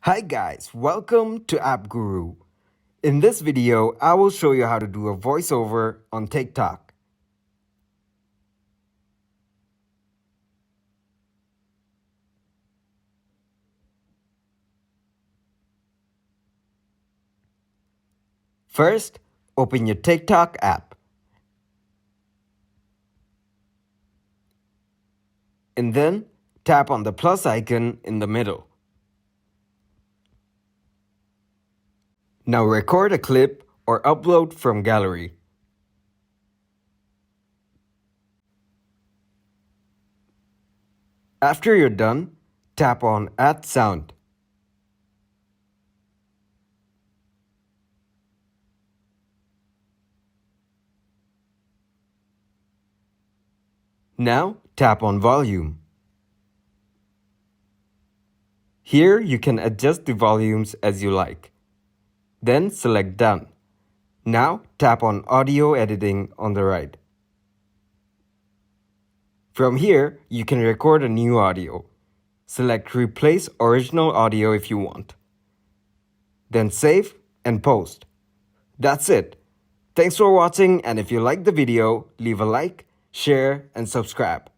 Hi guys, welcome to App Guru. In this video, I will show you how to do a voiceover on TikTok. First, open your TikTok app. And then, tap on the plus icon in the middle. Now record a clip or upload from gallery. After you're done, tap on Add Sound. Now, tap on Volume. Here you can adjust the volumes as you like. Then select Done. Now, tap on Audio Editing on the right. From here, you can record a new audio. Select Replace Original Audio if you want. Then save and post. That's it. Thanks for watching, and if you liked the video, leave a like, share, and subscribe.